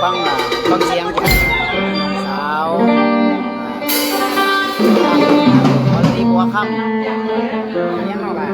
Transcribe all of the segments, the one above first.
ฟังเสียงของสาววันนี้บัวค่ำยังเอาละ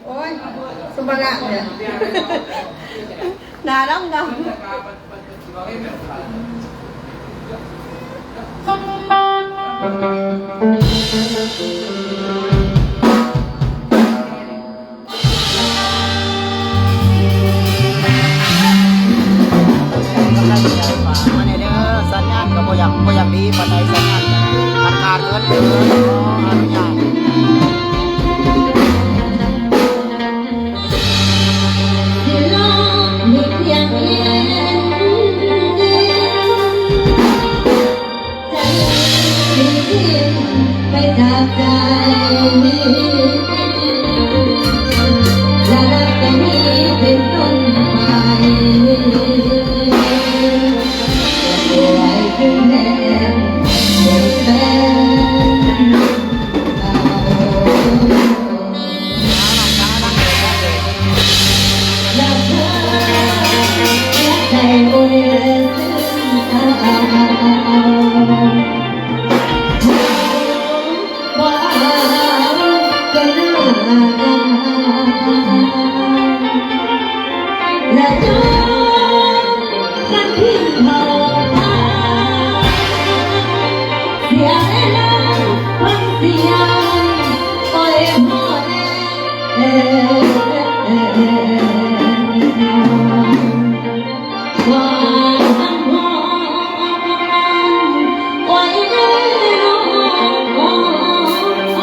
โอ้ยสมบัติเนี่ยด่าดำมาในเด้อสัญญาณก็บ่อยากดีปานใดสัญญาณมันขาดเกินอนุญาตไปจากใจและรักกันนี้เป็นต้นไปป่วยขึ้นแน่เป็นแฟนรักเธอและใจโอ้ยและจนกันที่เขาเสียแล้วมันเสียปล่อยพ่อแน่ความพรไว้ในน้องไว้น้อง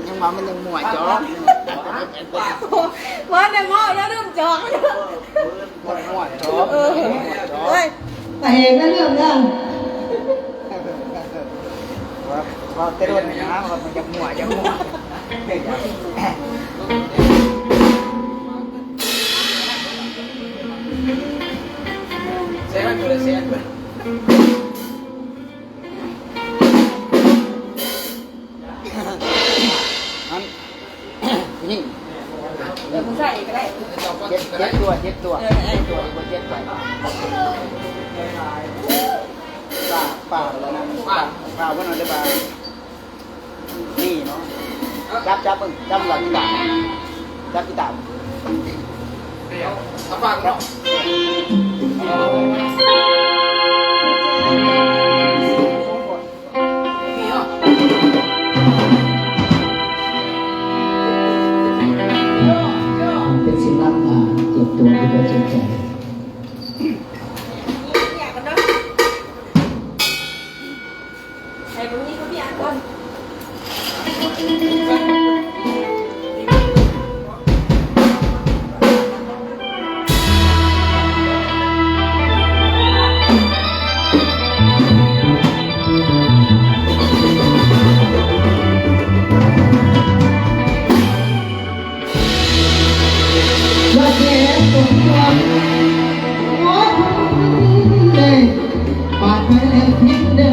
ยังมามันยังหมวยจ๊อก ว่าในหม้อแล้วเริ่มจอกหมวยจ๊อก เฮ้ย ไปเองนะเรื่องเรื่อง ว่าเตะรุ่นนะว่ามันจะมั่วจะมั่วเสียมันเลยเสียมันนี่ เดี๋ยวมึงใส่อีกก็ได้ เจ็ดตัวเจ็ดตัวเจ็ดป่าแล้วนะป่าวันนั้นได้ป่านี่เนาะจับมึงจับหลังกีตาร์จับกีตาร์เอาฟังเนาะเป็นสิ่งล้ำเจ็บตัวที่เราเจ็บใจใส่ตรงนี้เขาพี่อ่านก่อนว่าแค่ตัวหัวเด้ปาดไปแล้วทิ้งเด้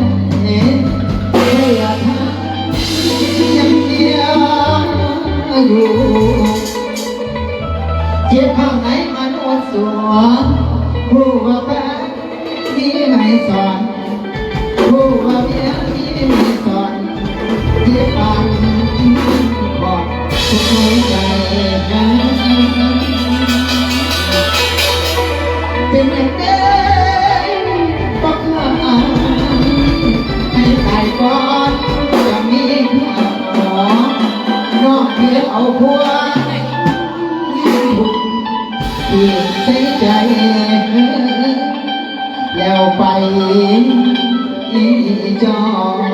อยากทำยังเดียวอยู่เจ็บข้างไหนมันอดสวงผู้ว่าแฟนที่ไม่สอนผู้ว่าเมียที่ไม่สอนเจ็บปานบอกทุกหัวใจเป็นอย่างเดิมบอกว่าให้ตายก่อนจะมีเพื่อนหรอนอกเพื่อเอาผัวที่ใส่ใจแล้วไปจอย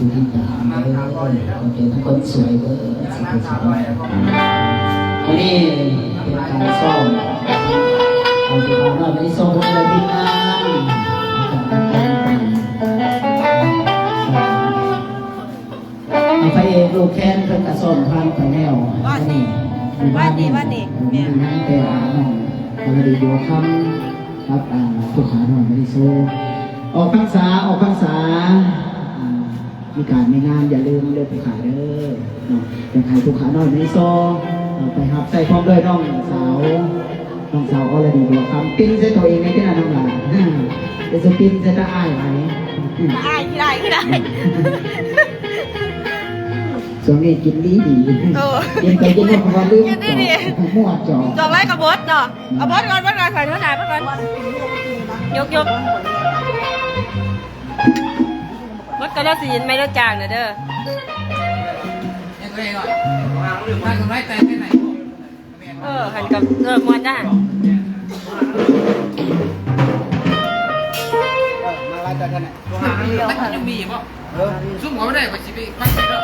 ผู้ที่ตามเด้อคนเป็นคนสวยเด้อสวยสวยวันนี้เป็นการซ่อมเอาที่เขาเราไม่ได้ซ่อมคนละที่งานพระเอกลูกแค้นเพิ่นกระซ่อมพันไปแล้วนี่ว่าดีเนี่ยแต่น้องพอดีอยู่คำครับผู้ขาหน่อยไม่ได้โซ่ออกพรรษามีการไม่งานอย่าลืมเด้อผู้ขาเด้อเนาะอย่างใครผู้ขาหน่อยไม่ได้โซ่ไปครับใส่พร้อมด้วยน้องสาวอรดีบัวคำปิ้นใส่ตัวเองในที่นั่นน้องหลานเดี๋ยวจะปิ้นจะอ้ายไหมอ้ายที่ได้ช่วงนี้กินดีกินไปกินมาพอลืมมั่วจอจองไว้กับบดเนาะเอาบดก่อนใส่เนื้อหนาก่อนยกบดก็แล้วสิยินไม่แล้วจางเด้อหันกับมวนได้มาไล่แต่กันไหนมันยังมีป่ะซุ่มเขาไม่ได้ไปสิไปพักไปเด้อ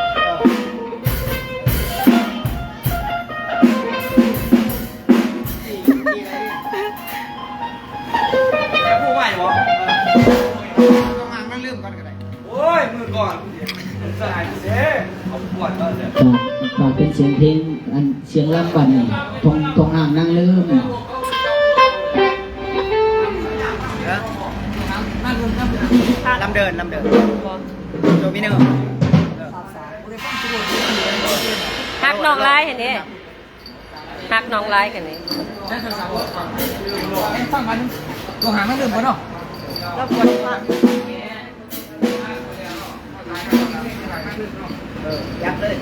ผู้ไหวบ่ต้องห่างมันเริ่มก่อนกันเลยโอ้ยมือก่อนสลายเสียเอาปวดแล้วเนี่ยฝากเป็นเสียงเพลงอันเสียงรำบันตรงห่างนั่งลืมลำเดินโดมิเนอร์หักน้องไล่เห็นไหมหักน้องไล่กันนี่ฟังมันตัวหางมันเริ่มก่อนเนาะแล้วปวดมากยับเลย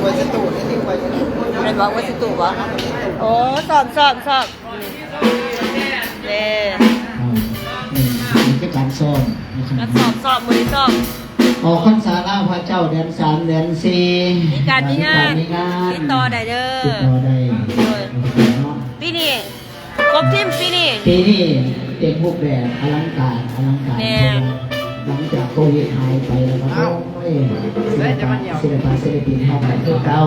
ไว้สตูนี่ไว้เป็นว่าวัสดุวะโอ้สอบเป็นการซ่อมสอบมือสอบออกพรรษาล่าพระเจ้าเดือน3เดือน4มีการมีงานติดต่อได้เด้อปีนี้ครบทีมปีนี้เต็มรูปแบบอลังการหลังจากโควิดหายไปแล้วก็ศิลปินเข้าไปคือเก่า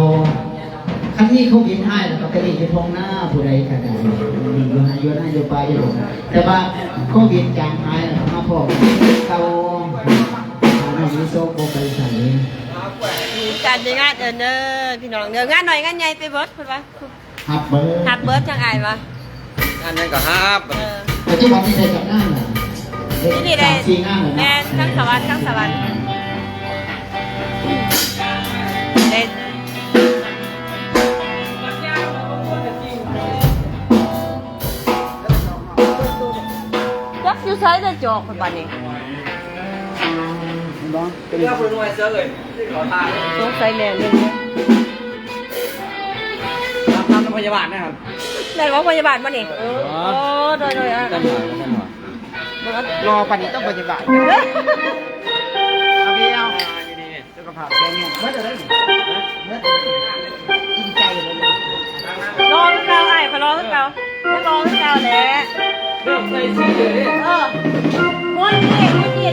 ครั้งนี้โควิดหายแล้วก็กระดิ่งไปทงหน้าผู้ใดก็ได้มีอยู่หน้าอยู่ปลายอยู่แต่ว่าโควิดจางหายแล้วมาพบเก่ามีโซ่โบไปใส่การมีงานเด้อพี่น้องเดี๋ยวงานหน่อยงานใหญ่ไปเบิร์ดคุณวะฮับเบิร์ดจังไงวะงานนั้นก็ฮับปัจจุบันนี้ได้จากงานนี่ได้แม่ทั้งสวรรค์ได้ยักษ์ยูไซด์จะจอกคนบ้านนี้เป็นเรื่องคนรวยเสือเลยที่ขอตายสงสัยแม่เรื่องนี้ทำพยาบาลนะครับได้ว่าพยาบาลมานี่โอ้โดยอ่ะรอปันนี้ต้องปฏิบัติเอาพี่เอาสุขภาพแข็งแรงเมื่อจะได้กินใจเลยรอขึ้นเก่าไอ้พอรอขึ้นเก่าไม่รอขึ้นเก่าแหละเริ่มใส่ชื่อเลยม้วนนี่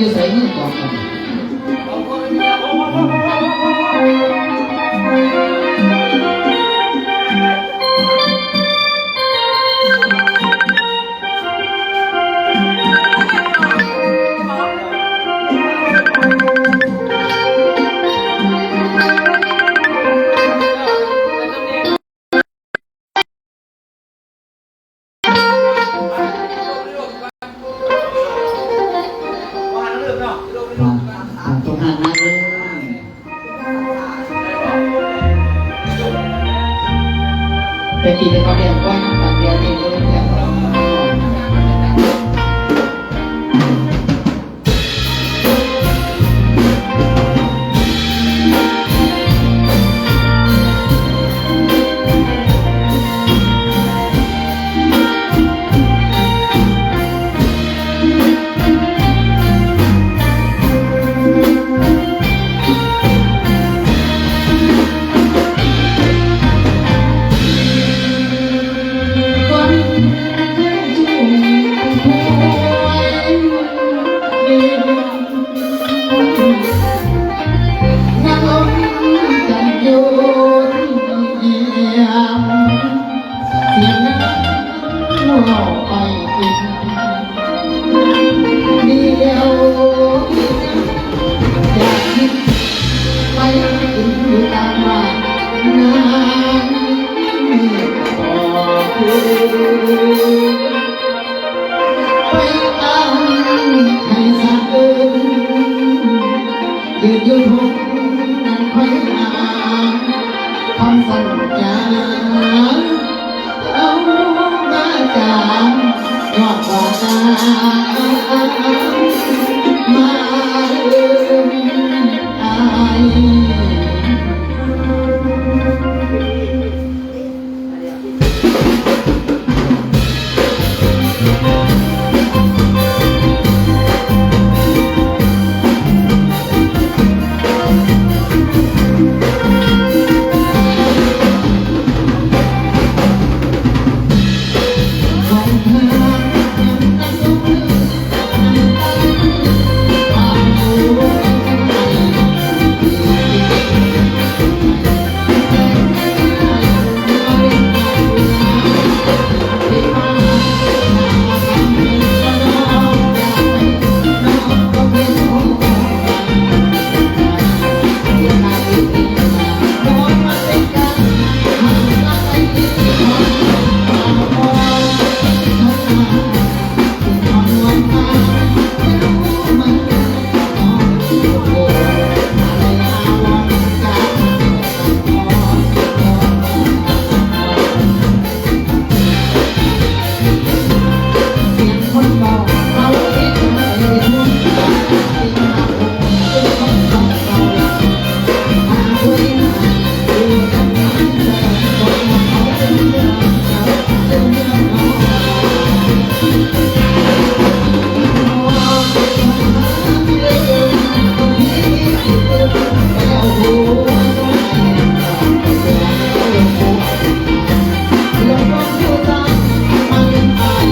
อยู่ใส่มือก่อนตรงหางนั้นเลยเป็นปีที่เขาเรียนว่าตัดเดียวเองก็เลยแล้วยืนอยู่ทุกนั้นค่อยอ่านคำสัญญาเอามาจากยอดว่ามาอาย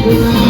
Thank you.